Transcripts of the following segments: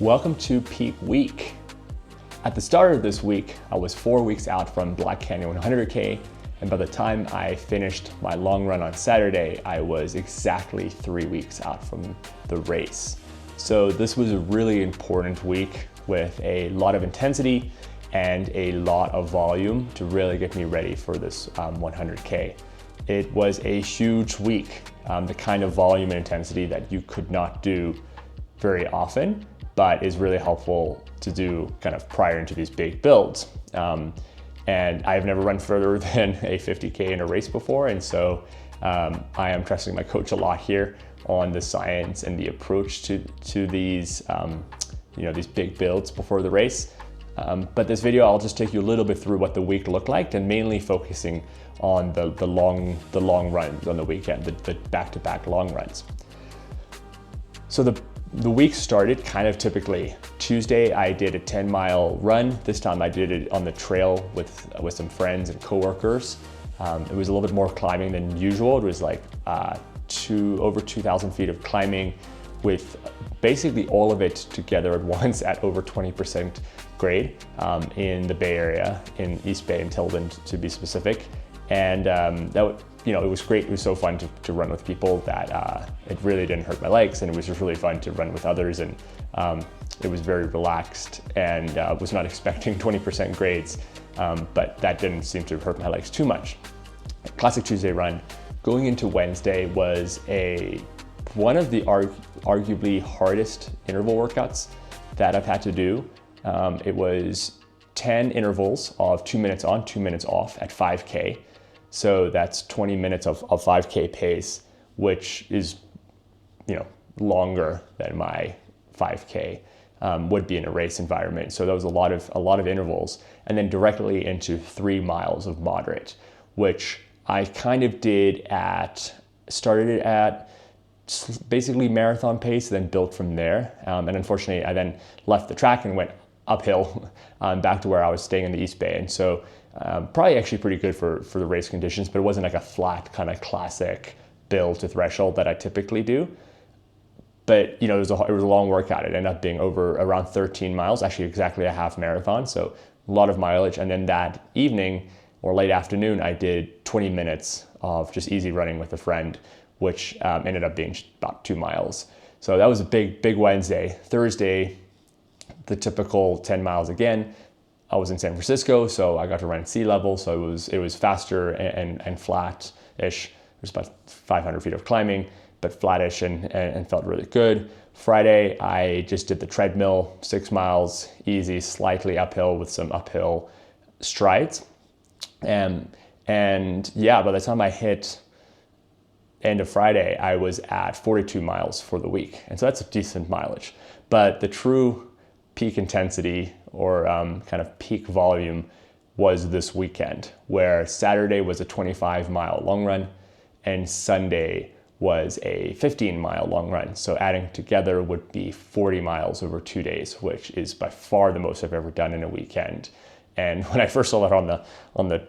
Welcome to Peak Week. At the start of this week, I was 4 weeks out from Black Canyon 100K, and by the time I finished my long run on Saturday, I was exactly 3 weeks out from the race. So this was a really important week with a lot of intensity and a lot of volume to really get me ready for this 100K. It was a huge week, the kind of volume and intensity that you could not do very often, but is really helpful to do kind of prior into these big builds. And I've never run further than a 50K in a race before. And so I am trusting my coach a lot here on the science and the approach to these, these big builds before the race. But this video, I'll just take you a little bit through what the week looked like, and mainly focusing on the long runs on the weekend, the back-to-back long runs. So the week started kind of typically. Tuesday, I did a 10-mile run. This time I did it on the trail with some friends and coworkers. It was a little bit more climbing than usual. It was like over 2,000 feet of climbing, with basically all of it together at once at over 20% grade in the Bay Area, in East Bay and Tilden to be specific. And it was great. It was so fun to run with people that it really didn't hurt my legs, and it was just really fun to run with others. And it was very relaxed, and was not expecting 20% grades, but that didn't seem to hurt my legs too much. Classic Tuesday run. Going into Wednesday was one of the arguably hardest interval workouts that I've had to do. It was 10 intervals of 2 minutes on, 2 minutes off at 5K. So that's 20 minutes of 5K pace, which is, longer than my 5K would be in a race environment. So that was a lot of intervals, and then directly into 3 miles of moderate, which I kind of started it at basically marathon pace, then built from there. And unfortunately, I then left the track and went uphill back to where I was staying in the East Bay. And so probably actually pretty good for the race conditions, but it wasn't like a flat kind of classic build to threshold that I typically do. But it was a long workout. It ended up being around 13 miles, actually exactly a half marathon. So a lot of mileage. And then that evening or late afternoon, I did 20 minutes of just easy running with a friend, which ended up being about 2 miles. So that was a big Wednesday. Thursday, the typical 10 miles again. I was in San Francisco, so I got to run at sea level. So it was faster and flat-ish. It was about 500 feet of climbing, but flattish and felt really good. Friday, I just did the treadmill, 6 miles, easy, slightly uphill with some uphill strides. And by the time I hit end of Friday, I was at 42 miles for the week. And so that's a decent mileage. But the true peak intensity or kind of peak volume was this weekend, where Saturday was a 25-mile long run and Sunday was a 15-mile long run. So adding together would be 40 miles over 2 days, which is by far the most I've ever done in a weekend. And when I first saw that on the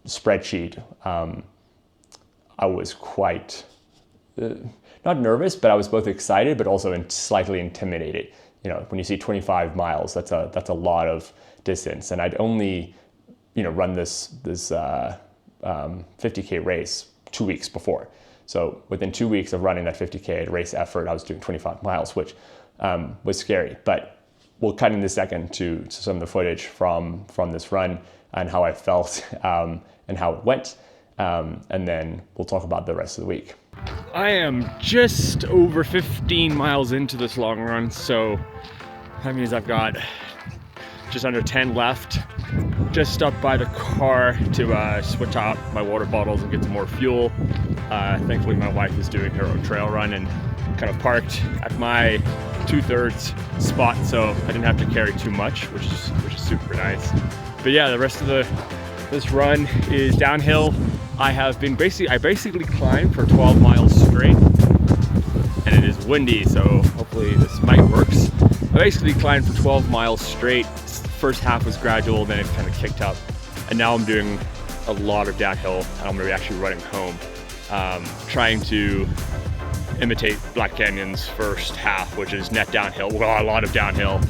spreadsheet, I was quite not nervous, but I was both excited but also slightly intimidated. When you see 25 miles, that's a lot of distance, and I'd only run this 50K race 2 weeks before. So within 2 weeks of running that 50K race effort, I was doing 25 miles, which was scary. But we'll cut in a second to some of the footage from this run and how I felt and how it went. And then we'll talk about the rest of the week. I am just over 15 miles into this long run, so that means I've got just under 10 left. Just stopped by the car to switch out my water bottles and get some more fuel. Thankfully, my wife is doing her own trail run and kind of parked at my 2/3 spot, so I didn't have to carry too much, which is super nice. But yeah, the rest of this run is downhill. I basically climbed for 12 miles straight, and it is windy, so hopefully this mic works. I basically climbed for 12 miles straight. The first half was gradual, then it kind of kicked up, and now I'm doing a lot of downhill, and I'm gonna be actually running home, trying to imitate Black Canyon's first half, which is net downhill. We've got a lot of downhill,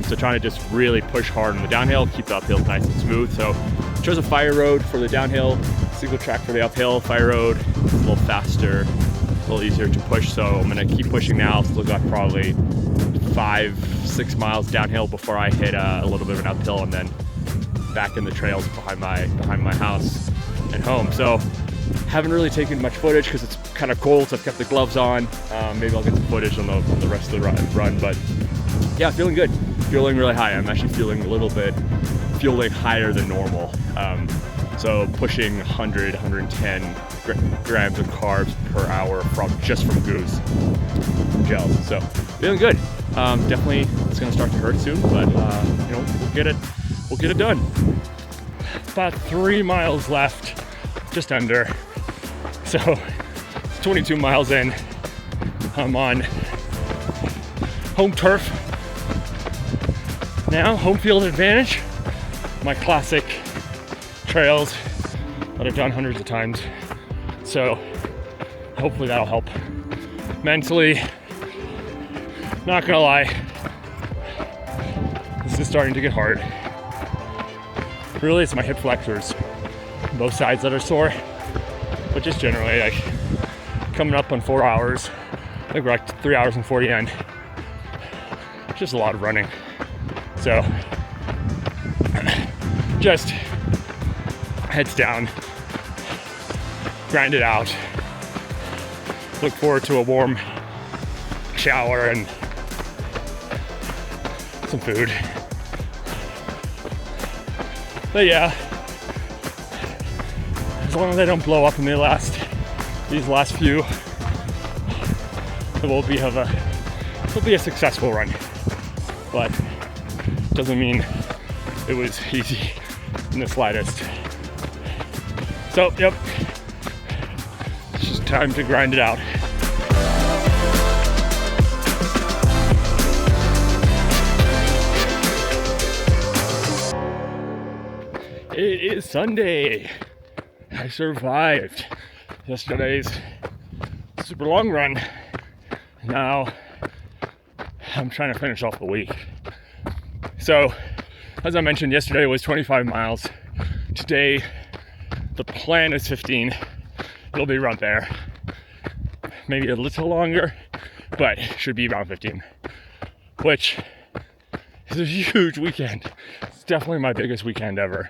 so trying to just really push hard on the downhill, keep the uphill nice and smooth. So chose a fire road for the downhill, single track for the uphill. Fire road, it's a little faster, a little easier to push. So I'm gonna keep pushing now. Still got probably 5-6 miles downhill before I hit a little bit of an uphill, and then back in the trails behind my house and home. So haven't really taken much footage because it's kind of cold, so I've kept the gloves on. Maybe I'll get some footage on the rest of the run, but yeah, feeling good, feeling really high. I'm actually feeling a little bit fueling higher than normal. So pushing 100, 110 grams of carbs per hour from Goose gels. So feeling good. Definitely it's gonna start to hurt soon, but you know, we'll get it done. About 3 miles left, just under. So it's 22 miles in. I'm on home turf now, home field advantage. My classic trails that I've done hundreds of times. So hopefully that'll help. Mentally, not gonna lie, this is starting to get hard. Really, it's my hip flexors, both sides that are sore, but just generally, like, coming up on 4 hours, I think we're like 3 hours and 40 in. Just a lot of running. So, just heads down, grind it out, look forward to a warm shower and some food. But yeah, as long as I don't blow up in these last few, it will be a successful run. But doesn't mean it was easy in the slightest. So yep, it's just time to grind it out. It is Sunday. I survived yesterday's super long run. Now I'm trying to finish off the week. So, as I mentioned, yesterday was 25 miles. Today, the plan is 15. It'll be around there. Maybe a little longer, but should be around 15. Which is a huge weekend. It's definitely my biggest weekend ever.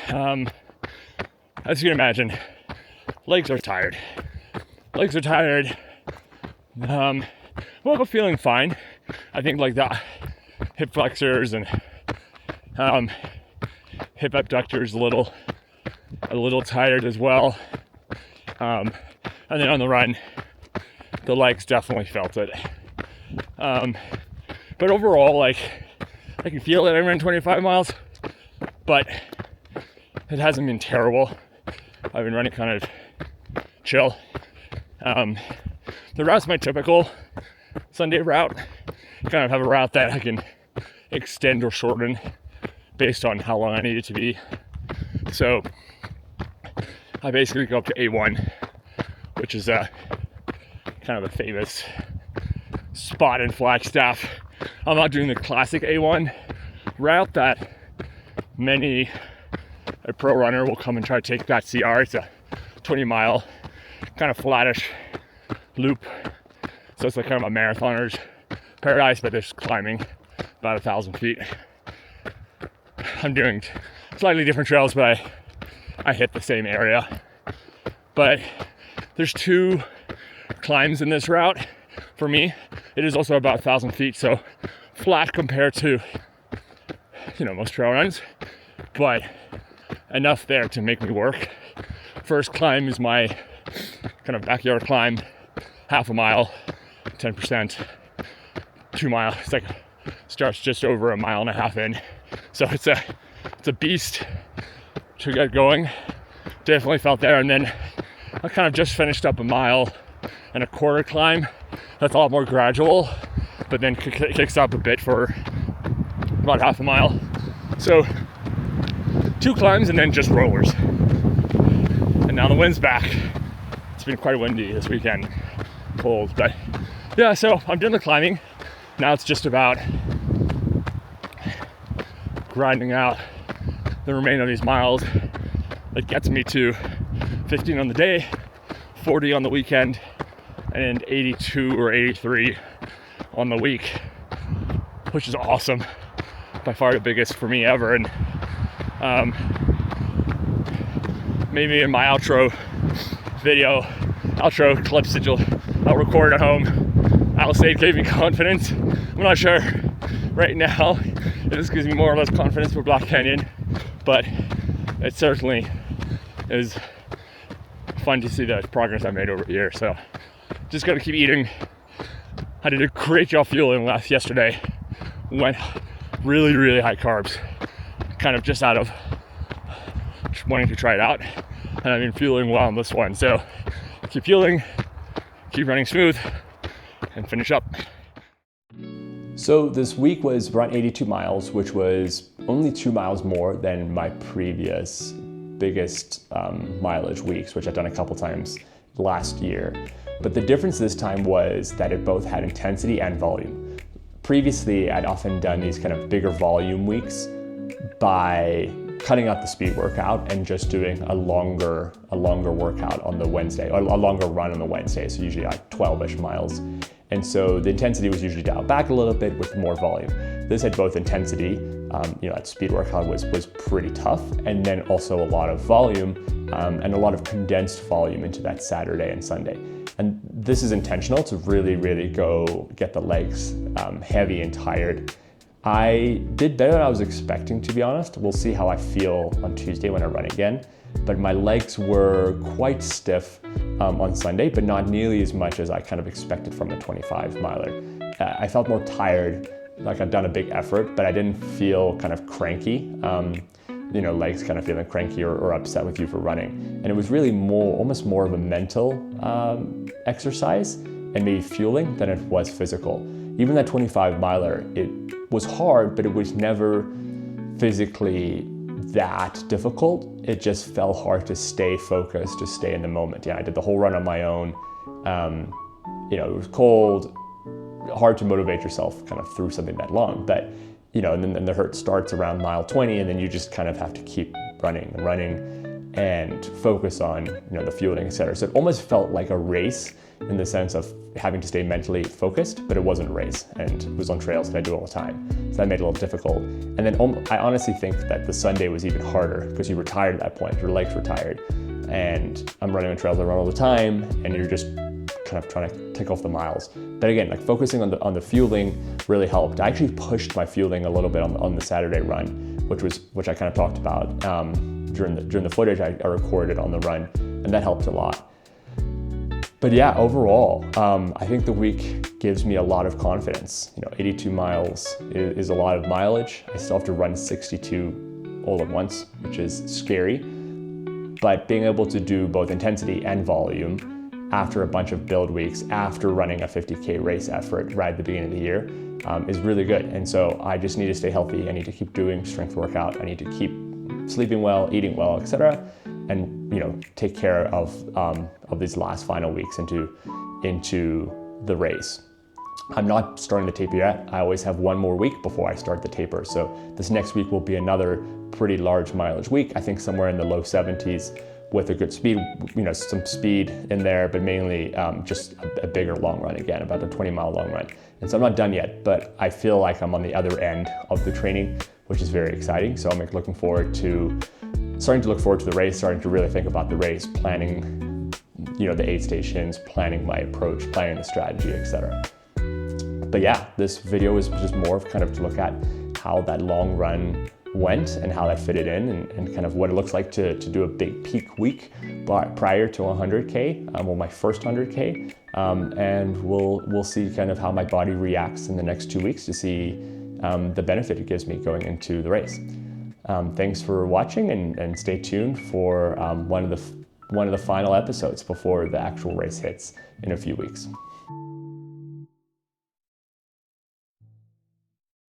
As you can imagine, legs are tired. Well, but feeling fine. I think like the hip flexors and hip abductors a little tired as well. And then on the run, the legs definitely felt it. But overall, like, I can feel that I ran 25 miles, but it hasn't been terrible. I've been running kind of chill. The route's my typical Sunday route. Kind of have a route that I can extend or shorten based on how long I need it to be. So I basically go up to A1, which is a kind of a famous spot in Flagstaff. I'm not doing the classic A1 route that a pro runner will come and try to take that CR. It's a 20-mile kind of flattish loop. So it's like kind of a marathoner's paradise, but there's climbing about 1,000 feet. I'm doing slightly different trails, but I hit the same area. But there's 2 climbs in this route for me. It is also about 1,000 feet, so flat compared to, most trail runs, but enough there to make me work. First climb is my kind of backyard climb, half a mile, 10%, 2 miles. It's like starts just over 1.5 miles in. So it's a beast to get going. Definitely felt there. And then I kind of just finished up 1.25 mile climb. That's a lot more gradual, but then kicks up a bit for about half a mile. So 2 climbs and then just rollers. And now the wind's back. It's been quite windy this weekend. cold. But yeah, so I'm done the climbing. Now it's just about grinding out the remainder of these miles that gets me to 15 on the day, 40 on the weekend, and 82 or 83 on the week, which is awesome. By far the biggest for me ever. And maybe in my outro clips that I'll record at home, I'll say it gave me confidence. I'm not sure right now if this gives me more or less confidence for Black Canyon, but it certainly is fun to see the progress I made over here. So just gotta keep eating. I did a great job fueling yesterday. Went really, really high carbs, kind of just out of just wanting to try it out. And I've been fueling well on this one. So keep fueling, keep running smooth, and finish up. So this week was around 82 miles, which was only 2 miles more than my previous biggest mileage weeks, which I've done a couple times last year. But the difference this time was that it both had intensity and volume. Previously, I'd often done these kind of bigger volume weeks by cutting out the speed workout and just doing a longer workout on the Wednesday, or a longer run on the Wednesday, so usually like 12-ish miles. And so the intensity was usually dialed back a little bit with more volume. This had both intensity, that speed workout was pretty tough, and then also a lot of volume and a lot of condensed volume into that Saturday and Sunday. And this is intentional to really, really go get the legs heavy and tired. I did better than I was expecting, to be honest. We'll see how I feel on Tuesday when I run again. But my legs were quite stiff on Sunday, but not nearly as much as I kind of expected from a 25 miler. I felt more tired, like I'd done a big effort, but I didn't feel kind of cranky. Legs kind of feeling cranky or upset with you for running. And it was really almost more of a mental exercise and maybe fueling than it was physical. Even that 25 miler, it was hard, but it was never physically that difficult. It just felt hard to stay focused, to stay in the moment. Yeah, I did the whole run on my own. It was cold, hard to motivate yourself kind of through something that long, but and then the hurt starts around mile 20, and then you just kind of have to keep running and focus on the fueling, etc. So it almost felt like a race in the sense of having to stay mentally focused, but it wasn't a race, and it was on trails that I do all the time. So that made it a little difficult. And then I honestly think that the Sunday was even harder because you were tired at that point, your legs were tired. And I'm running on trails I run all the time, and you're just kind of trying to tick off the miles. But again, like focusing on the fueling really helped. I actually pushed my fueling a little bit on the Saturday run, which I kind of talked about during the footage I recorded on the run, and that helped a lot. But yeah, overall, I think the week gives me a lot of confidence. 82 miles is a lot of mileage. I still have to run 62 all at once, which is scary. But being able to do both intensity and volume after a bunch of build weeks, after running a 50K race effort right at the beginning of the year, is really good. And so I just need to stay healthy. I need to keep doing strength workout. I need to keep sleeping well, eating well, etc. And take care of these last final weeks into the race. I'm not starting the taper yet. I always have one more week before I start the taper. So this next week will be another pretty large mileage week. I think somewhere in the low 70s with a good speed, some speed in there, but mainly just a bigger long run again, about a 20-mile long run. And so I'm not done yet, but I feel like I'm on the other end of the training, which is very exciting. So I'm starting to look forward to the race, starting to really think about the race, planning, the aid stations, planning my approach, planning the strategy, etc. But yeah, this video is just more of kind of to look at how that long run went and how that fitted in and kind of what it looks like to do a big peak week prior to 100K, my first 100K. And we'll see kind of how my body reacts in the next 2 weeks to see the benefit it gives me going into the race. Thanks for watching and stay tuned for one of the final episodes before the actual race hits in a few weeks.